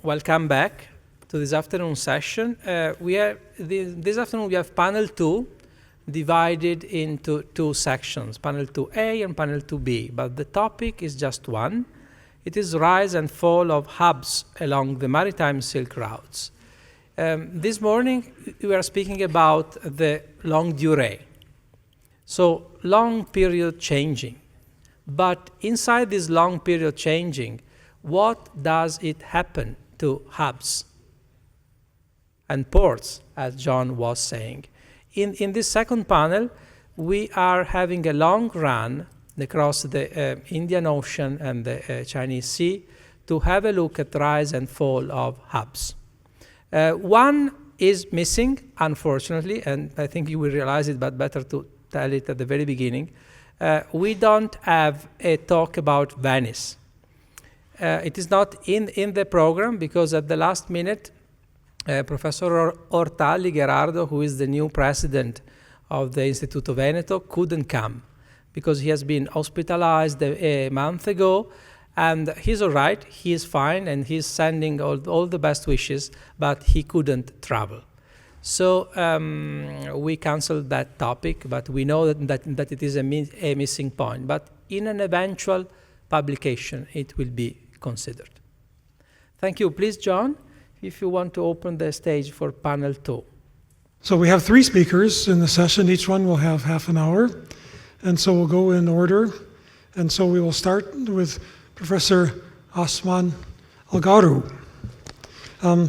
Welcome back to this afternoon session. This afternoon we have panel 2 divided into 2 sections, panel 2A and panel 2B, but the topic is just one. It is rise and fall of hubs along the maritime Silk routes. This morning we are speaking about the longue durée, so long period changing. But inside this long period changing, what does it happen to hubs and ports, as John was saying? In this second panel, we are having a long run across the Indian Ocean and the Chinese Sea to have a look at rise and fall of hubs. One is missing, unfortunately, and I think you will realize it, but better to tell it at the very beginning. We don't have a talk about Venice. It is not in the program because at the last minute, Professor Ortalli Gerardo, who is the new president of the Istituto Veneto, couldn't come because he has been hospitalized a month ago, and he's all right, he is fine, and he's sending all the best wishes, but he couldn't travel. So we canceled that topic, but we know that it is a missing point. But in an eventual publication, it will be considered. Thank you. Please, John, if you want to open the stage for panel 2. So we have 3 speakers in the session. Each one will have half an hour. And so we'll go in order. And so we will start with Professor Asmahan Al-Garoo.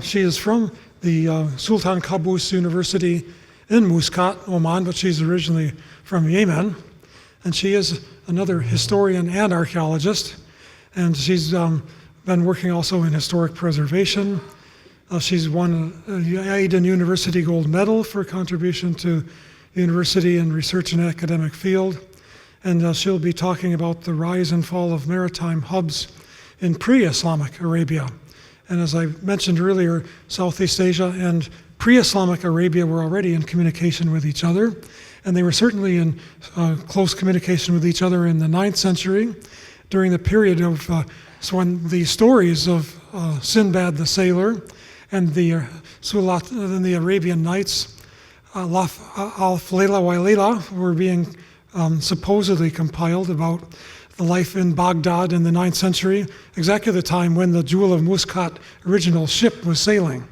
She is from the Sultan Qaboos University in Muscat, Oman, but she's originally from Yemen. And she is another historian and archaeologist. And she's been working also in historic preservation. She's won a Aden University Gold Medal for contribution to university and research and academic field. And she'll be talking about the rise and fall of maritime hubs in pre-Islamic Arabia. And as I mentioned earlier, Southeast Asia and pre-Islamic Arabia were already in communication with each other. And they were certainly in close communication with each other in the 9th century, during the period of when the stories of Sinbad the Sailor and the Sulat and the Arabian Nights, Alf Layla wa Layla, were being supposedly compiled about the life in Baghdad in the 9th century, exactly the time when the Jewel of Muscat original ship was sailing.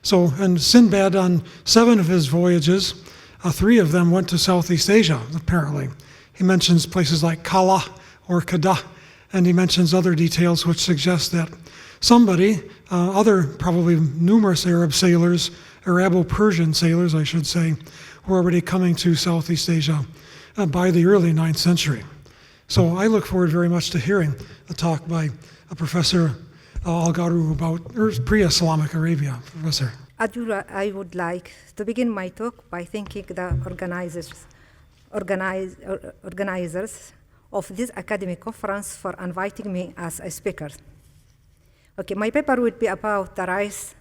So, and Sinbad, on 7 of his voyages, 3 of them went to Southeast Asia, apparently. He mentions places like Kala or Kada, and he mentions other details which suggest that somebody, other probably numerous Arab sailors, Arabo-Persian sailors, I should say, were already coming to Southeast Asia by the early 9th century. So I look forward very much to hearing a talk by Professor Al-Garoo about pre-Islamic Arabia. Professor. I would like to begin my talk by thanking the organizers of this academic conference for inviting me as a speaker. Okay, my paper will be about the rise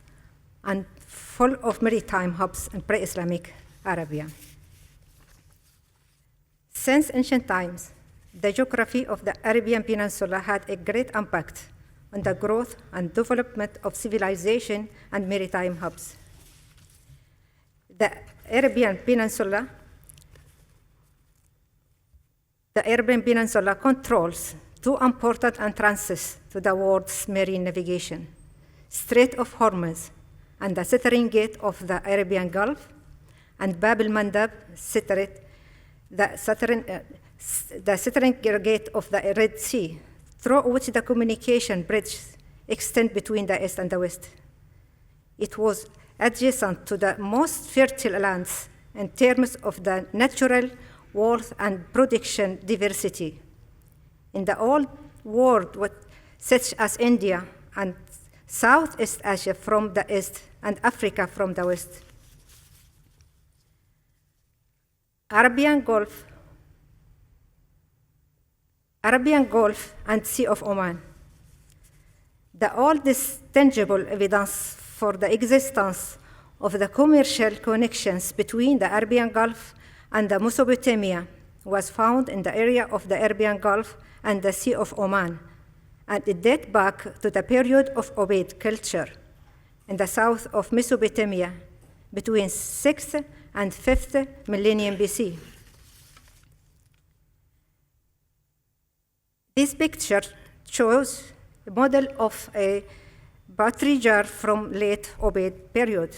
and fall of maritime hubs in pre-Islamic Arabia. Since ancient times, the geography of the Arabian Peninsula had a great impact on the growth and development of civilization and maritime hubs. The Arabian Peninsula controls 2 important entrances to the world's marine navigation: Strait of Hormuz and the Southern Gate of the Arabian Gulf, and Bab al-Mandab, the Southern Gate of the Red Sea, through which the communication bridges extend between the East and the West. It was adjacent to the most fertile lands in terms of the natural wealth and production diversity in the old world, such as India and Southeast Asia from the east and Africa from the west. Arabian Gulf and Sea of Oman. The oldest tangible evidence for the existence of the commercial connections between the Arabian Gulf and the Mesopotamia was found in the area of the Arabian Gulf and the Sea of Oman, and it dates back to the period of Ubaid culture in the south of Mesopotamia between 6th and 5th millennium BC. This picture shows a model of a pottery jar from late Ubaid period.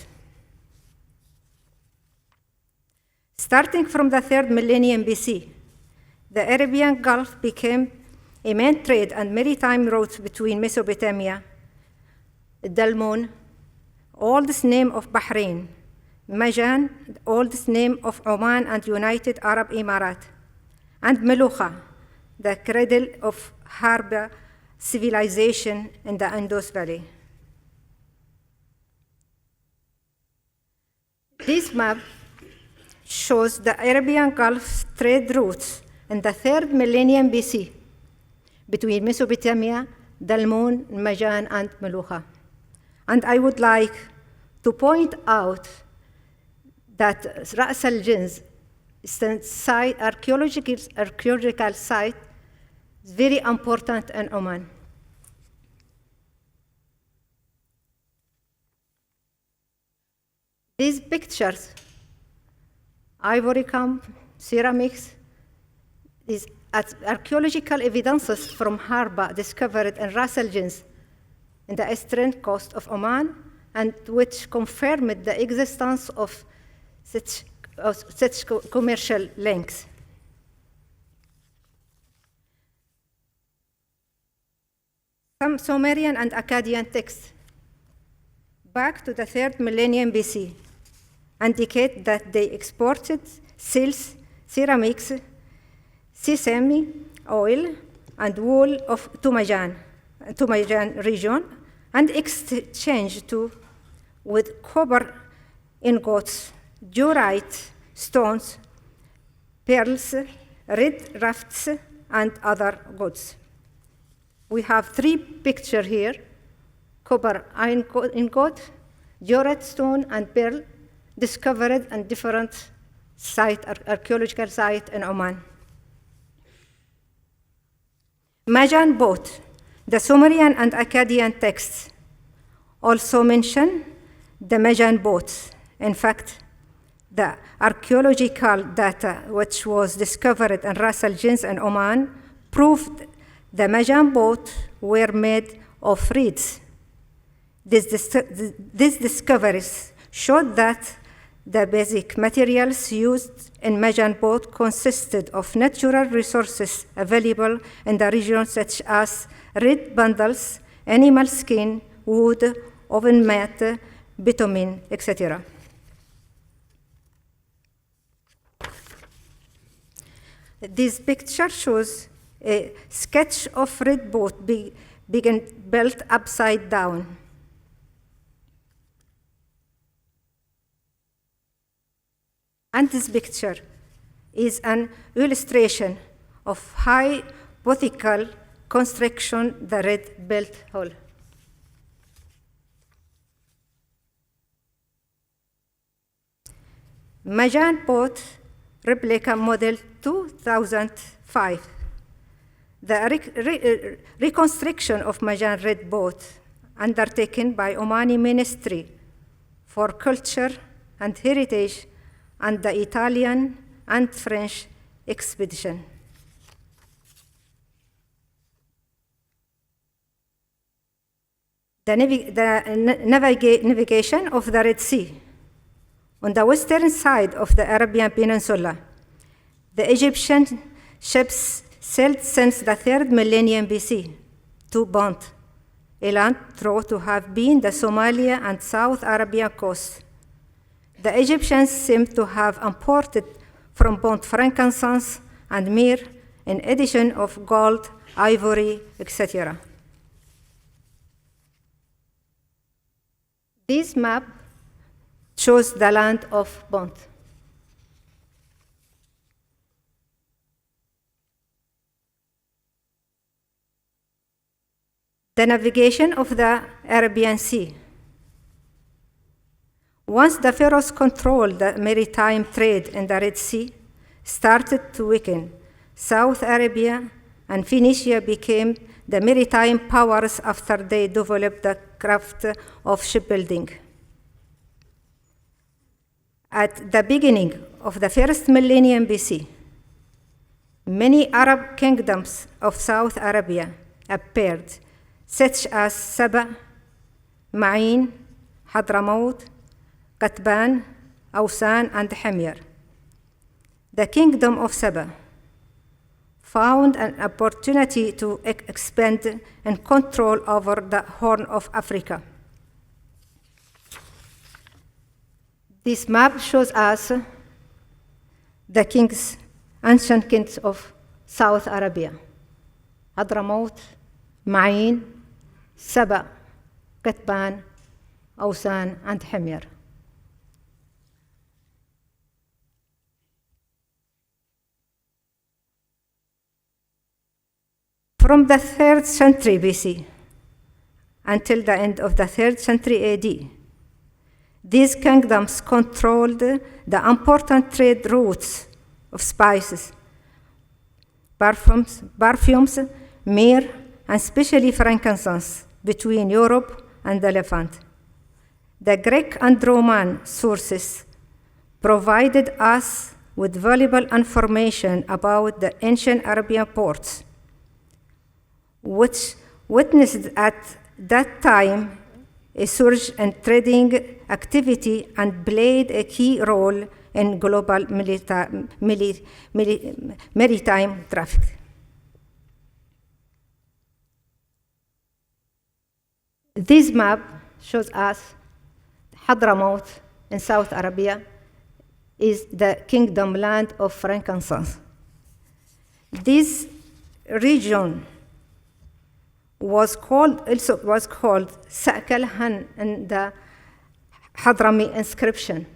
Starting from the 3rd millennium BC, the Arabian Gulf became a main trade and maritime route between Mesopotamia, Dilmun, oldest name of Bahrain, Magān, oldest name of Oman and United Arab Emirates, and Melucha, the cradle of Harba civilization in the Indus Valley. This map shows the Arabian Gulf trade routes in the 3rd millennium BC between Mesopotamia, Dilmun, Magān, and Melucha. And I would like to point out that Ras al-Jins archaeological site is very important in Oman. These pictures, ivory comb, ceramics, these archaeological evidences from Harba discovered in Ras al-Jins in the eastern coast of Oman, and which confirmed the existence of such commercial links. Some Sumerian and Akkadian texts back to the 3rd millennium BC indicate that they exported silks, ceramics, sesame oil, and wool to Magān region, and exchanged with copper ingots, diorite stones, pearls, red rafts, and other goods. We have 3 pictures here: copper ingot, diorite stone, and pearl, discovered in different archaeological sites in Oman. Magān boat. The Sumerian and Akkadian texts also mention the Magān boats. In fact, the archaeological data which was discovered in Ras al-Jins and Oman proved the Magān boats were made of reeds. These discoveries showed that the basic materials used in Magān boat consisted of natural resources available in the region, such as reed bundles, animal skin, wood, oven mat, bitumen, etc. This picture shows a sketch of reed boat being built upside down. And this picture is an illustration of hypothetical construction, the reed built hull. Magān boat replica model 2005. The reconstruction of Magān reed boat undertaken by Omani Ministry for Culture and Heritage and the Italian and French expedition. The navigation of the Red Sea. On the western side of the Arabian Peninsula, the Egyptian ships sailed since the 3rd millennium BC to Punt, a land thought to have been the Somalia and South Arabian coast. The Egyptians seem to have imported from Punt frankincense and myrrh, in addition of gold, ivory, etc. This map shows the land of Punt. The navigation of the Arabian Sea. Once the pharaohs controlled the maritime trade in the Red Sea, started to weaken, South Arabia and Phoenicia became the maritime powers after they developed the craft of shipbuilding. At the beginning of the first millennium BC, many Arab kingdoms of South Arabia appeared, such as Saba, Ma'in, Hadramaut, Qatban, Awsan, and Himyar. The kingdom of Saba found an opportunity to expand and control over the Horn of Africa. This map shows us the ancient kings of South Arabia: Hadramaut, Ma'in, Saba, Qatban, Awsan, and Himyar. From the 3rd century BC until the end of the 3rd century AD, these kingdoms controlled the important trade routes of spices, perfumes, myrrh, and especially frankincense between Europe and the Levant. The Greek and Roman sources provided us with valuable information about the ancient Arabian ports, which witnessed at that time a surge in trading activity and played a key role in global maritime traffic. This map shows us Hadramaut in South Arabia is the kingdom land of frankincense. This region was called Sakalhan in the Hadrami inscription,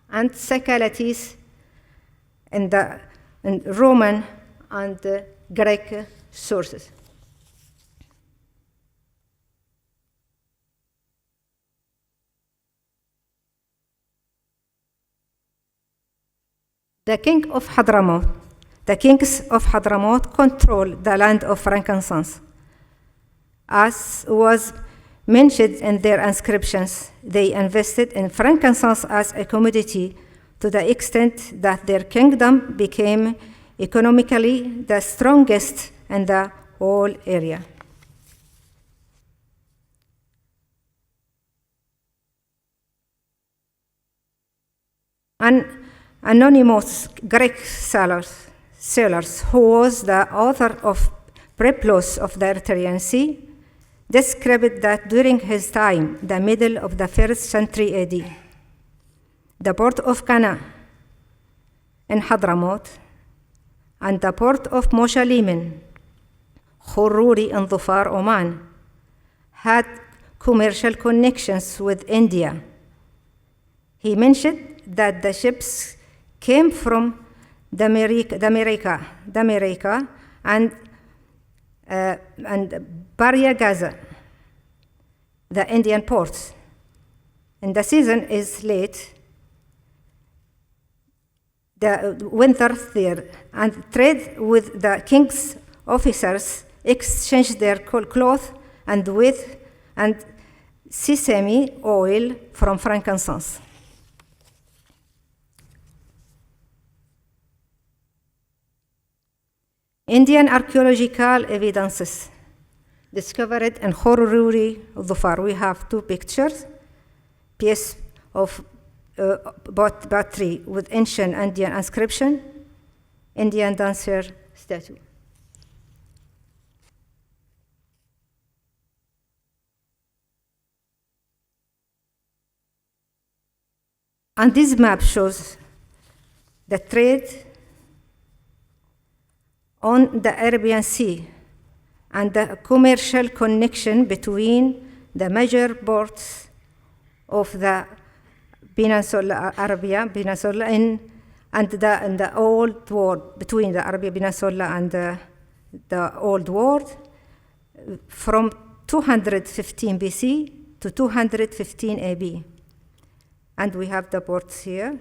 and Sakalatis in Roman and Greek sources. The kings of Hadramaut controlled the land of frankincense. As was mentioned in their inscriptions, they invested in frankincense as a commodity to the extent that their kingdom became economically the strongest in the whole area. An anonymous Greek sailors who was the author of Pre-Islamic of the Erythraean Sea described that during his time, the middle of the 1st century AD, the port of Kana in Hadramaut and the port of Moshalimin, Khururi in Dhufar, Oman, had commercial connections with India. He mentioned that the ships came from the America and Barya Gaza, the Indian ports. And the season is late, the winter there, and trade with the king's officers exchanged their cloth and wheat and sesame oil from frankincense. Indian archaeological evidences discovered in Khururi Dhufar. We have two pictures, piece of pottery with ancient Indian inscription, Indian dancer statue. And this map shows the trade on the Arabian Sea and the commercial connection between the major ports of the Peninsula, Arabia Peninsula, and the Old World, between the Arabian Peninsula and the Old World, from 215 BC to 215 AB. And we have the ports here.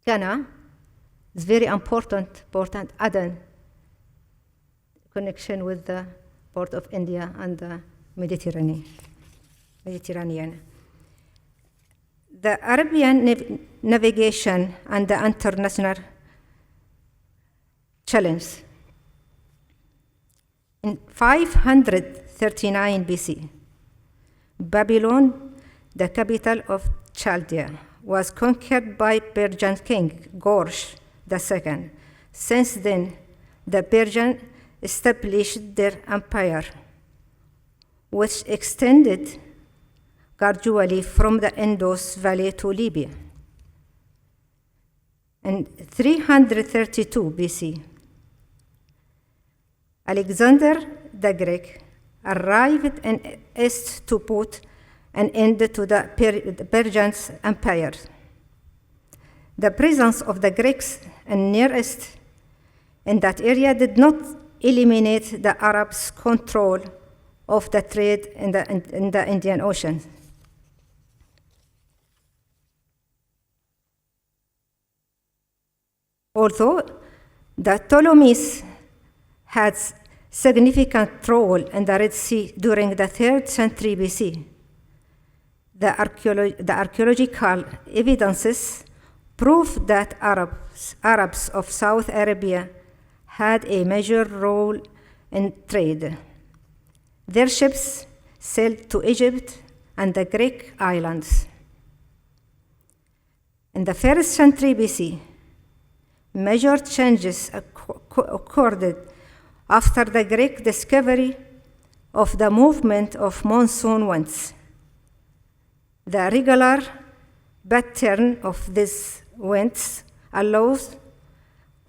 Ghana is very important port, and Aden connection with the port of India and the Mediterranean. The Arabian navigation and the international challenge. In 539 BC, Babylon, the capital of Chaldea, was conquered by Persian king Gorsh II. Since then, the Persians established their empire, which extended gradually from the Indus Valley to Libya. In 332 BC, Alexander the Greek arrived in East to put an end to the Persian Empire. The presence of the Greeks in Near East in that area did not eliminate the Arabs' control of the trade in the Indian Ocean. Although the Ptolemies had significant role in the Red Sea during the 3rd century BC, the archaeological evidences prove that Arabs of South Arabia had a major role in trade. Their ships sailed to Egypt and the Greek islands. In the 1st century BC, major changes occurred after the Greek discovery of the movement of monsoon winds. The regular pattern of these winds allows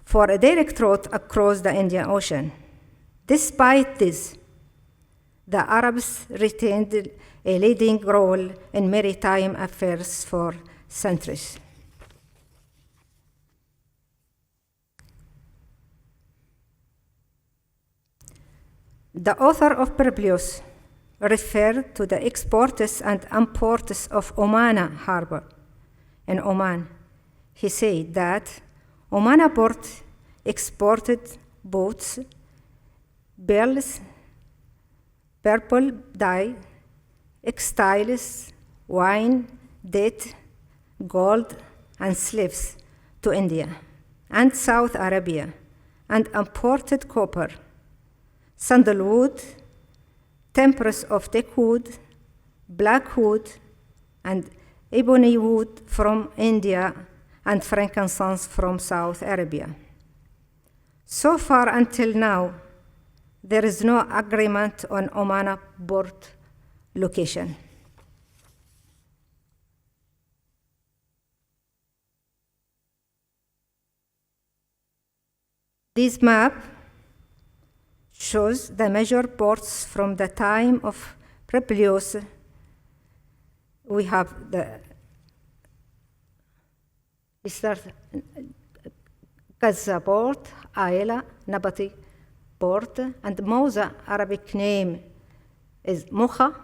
for a direct route across the Indian Ocean. Despite this, the Arabs retained a leading role in maritime affairs for centuries. The author of Publius referred to the exports and imports of Oman harbor in Oman. He said that Oman port exported boats, bells, purple dye, textiles, wine, date, gold, and slaves to India and South Arabia, and imported copper, sandalwood, tempers of teakwood, blackwood, and ebony wood from India, and frankincense from South Arabia. So far until now, there is no agreement on Oman port location. This map shows the major ports from the time of Publius. We have Gaza port, Aila, Nabataeans port, and Mosa Arabic name is Mocha.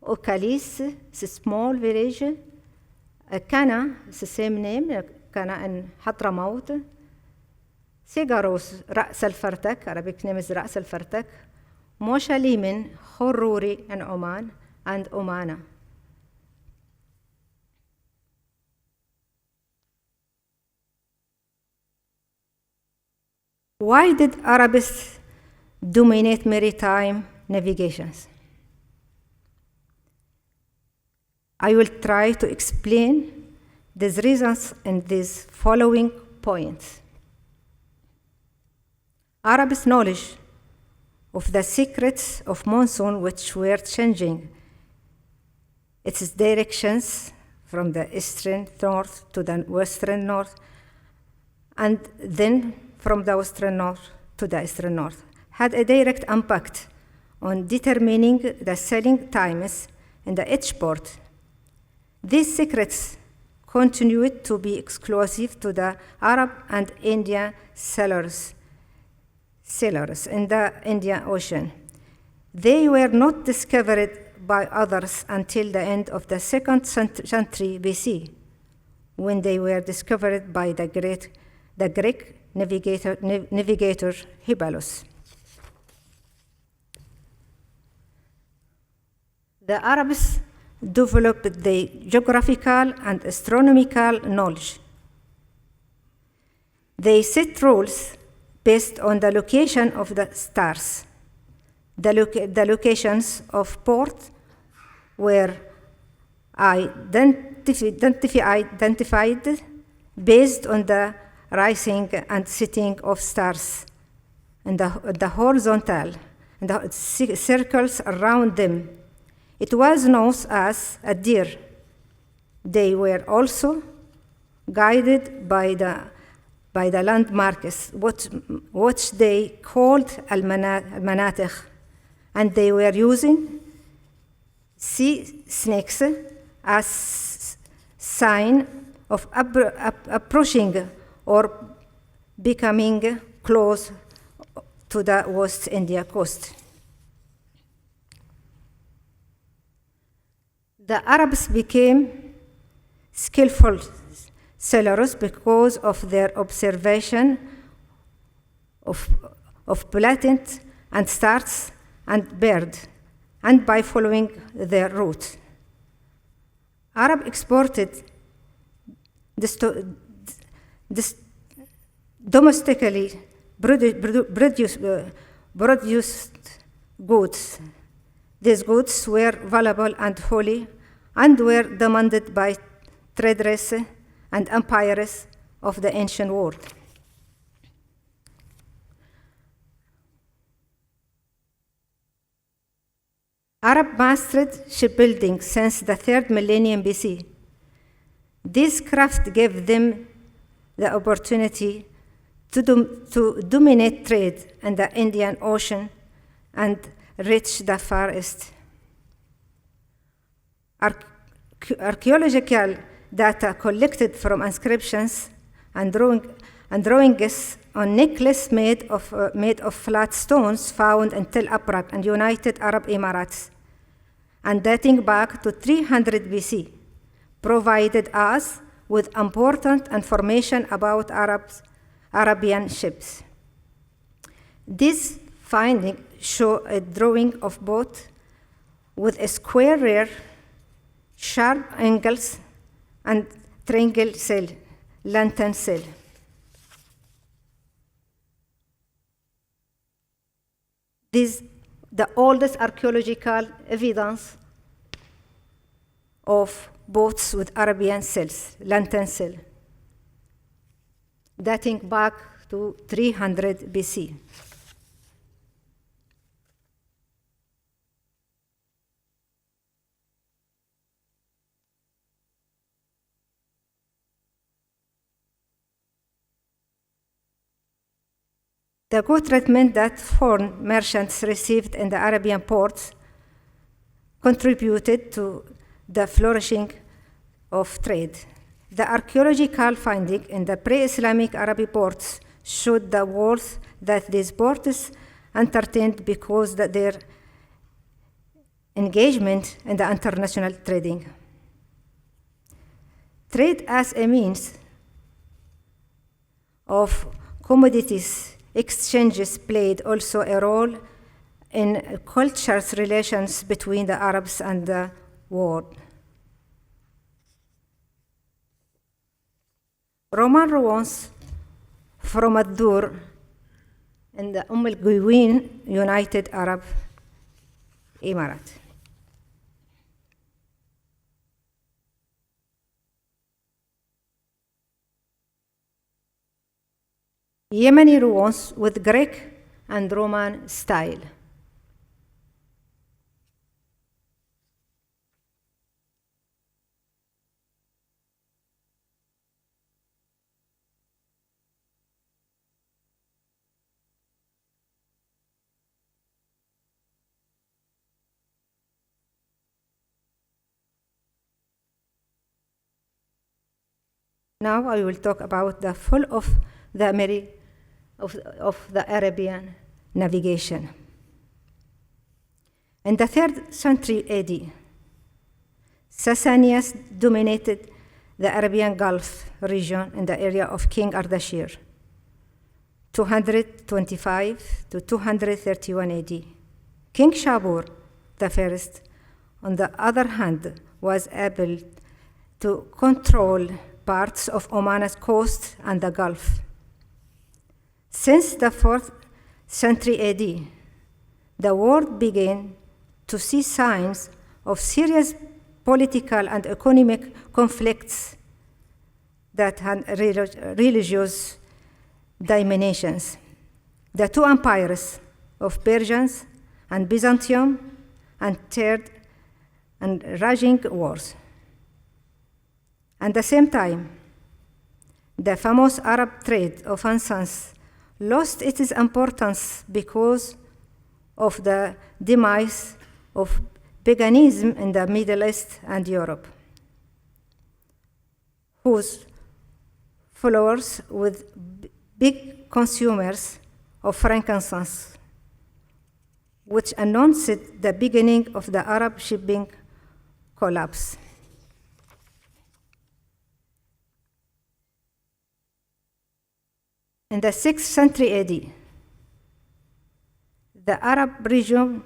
Okalis is a small village. Kana is the same name, Kana in Hadramaut. Sigaros, Ra's al-Fartak, Arabic name is Ra's al-Fartak. Mosha Limin, Khururi in Oman, and Omana. Why did Arabs dominate maritime navigations? I will try to explain these reasons in these following points. Arabs' knowledge of the secrets of monsoon, which were changing its directions from the eastern north to the western north, and then from the western north to the eastern north, had a direct impact on determining the sailing times in the each port. These secrets continued to be exclusive to the Arab and Indian sailors in the Indian Ocean. They were not discovered by others until the end of the 2nd century BC, when they were discovered by the Greek navigator Hippolytus. The Arabs developed the geographical and astronomical knowledge. They set rules based on the location of the stars. The locations of ports were identified based on the rising and setting of stars and the horizontal and the circles around them. It was known as a deer. They were also guided by the landmarks, which they called al-manatiq, and they were using sea snakes as sign of approaching or becoming close to the West India coast. The Arabs became skillful sailors because of their observation of planets and stars and birds, and by following their route. Arab exported this domestically produced goods. These goods were valuable and holy, and were demanded by traders and empires of the ancient world. Arab mastered shipbuilding since the 3rd millennium BC. This craft gave them the opportunity to dominate trade in the Indian Ocean and reach the Far East. Archaeological data collected from inscriptions and drawings on necklaces made of flat stones found in Tel Abrak and United Arab Emirates, and dating back to 300 BC, provided us with important information about Arabian ships. This finding show a drawing of boat with a square rear, sharp angles, and triangle sail, lantern sail. This is the oldest archaeological evidence of boats with Arabian sails, lantern sail, dating back to 300 BC. The good treatment that foreign merchants received in the Arabian ports contributed to the flourishing of trade. The archaeological finding in the pre-Islamic Arabic ports showed the worth that these ports entertained because of their engagement in the international trading. Trade as a means of commodities exchanges played also a role in culture's relations between the Arabs and the world. Roman ruins from Ad-Dur in the Al-Quwain, United Arab Emirates. Yemeni ruins with Greek and Roman style. Now I will talk about the fall of the Arabian navigation. In the 3rd century AD, Sassanians dominated the Arabian Gulf region in the area of King Ardashir, 225 to 231 AD. King Shabur I on the other hand, was able to control parts of Oman's coast and the Gulf. Since the 4th century AD, the world began to see signs of serious political and economic conflicts that had religious dimensions. The two empires of Persians and Byzantium entered and raging wars. At the same time, the famous Arab trade of incense lost its importance because of the demise of paganism in the Middle East and Europe, whose followers were big consumers of frankincense, which announced the beginning of the Arab shipping collapse. In the 6th century AD, the Arab region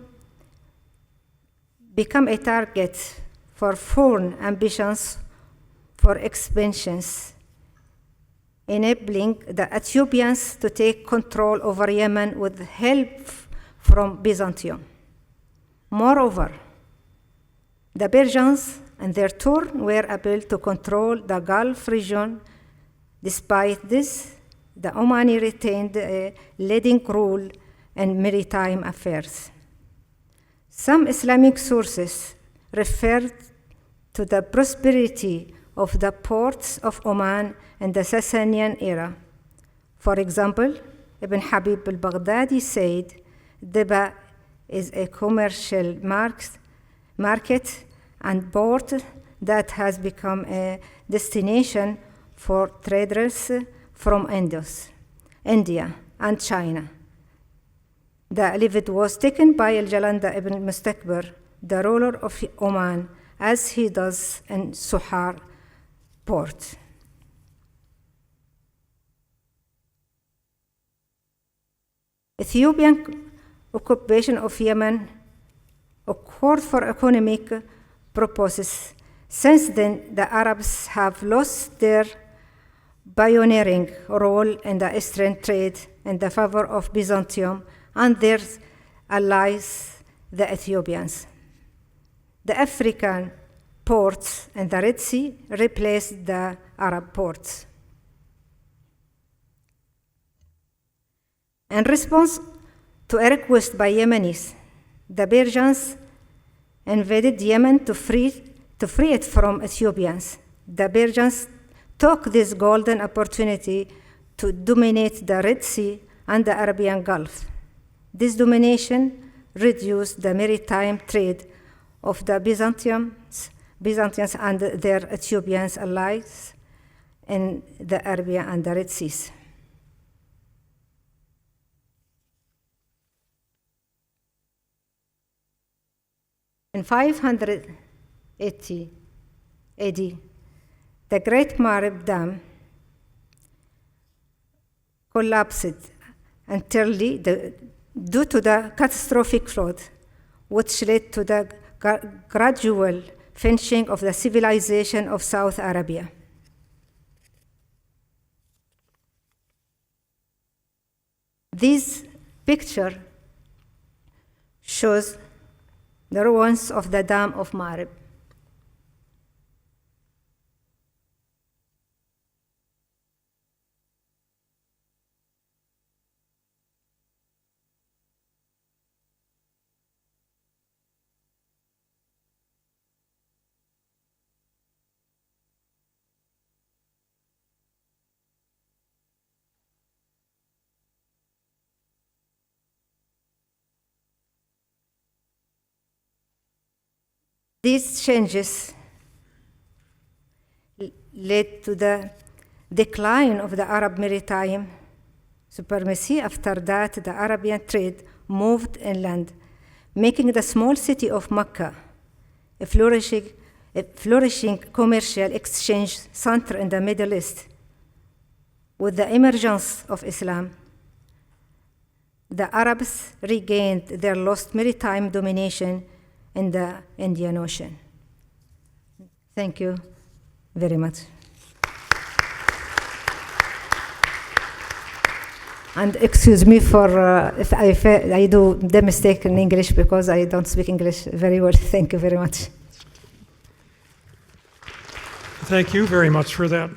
became a target for foreign ambitions for expansions, enabling the Ethiopians to take control over Yemen with help from Byzantium. Moreover, the Persians, in their turn, were able to control the Gulf region. Despite this, the Omani retained a leading role in maritime affairs. Some Islamic sources refer to the prosperity of the ports of Oman in the Sasanian era. For example, Ibn Habib al-Baghdadi said, Deba is a commercial market and port that has become a destination for traders from India and China. The lead was taken by Al-Jalanda ibn Mustakbir, the ruler of Oman, as he does in Suhar port. Ethiopian occupation of Yemen occurred for economic purposes. Since then, the Arabs have lost their pioneering role in the Eastern trade in the favor of Byzantium and their allies, the Ethiopians. The African ports in the Red Sea replaced the Arab ports. In response to a request by Yemenis, the Persians invaded Yemen to free it from Ethiopians. The Persians took this golden opportunity to dominate the Red Sea and the Arabian Gulf. This domination reduced the maritime trade of the Byzantians and their Ethiopian allies in the Arabian and the Red Seas. In 580 AD, the Great Myrrh Dam collapsed entirely due to the catastrophic flood, which led to the gradual finishing of the civilization of South Arabia. This picture shows the ruins of the Dam of Ma'rib. These changes led to the decline of the Arab maritime supremacy. After that, the Arabian trade moved inland, making the small city of Mecca a flourishing commercial exchange center in the Middle East. With the emergence of Islam, the Arabs regained their lost maritime domination in the Indian Ocean. Thank you very much. And excuse me for if I do the mistake in English because I don't speak English very well. Thank you very much. Thank you very much for that.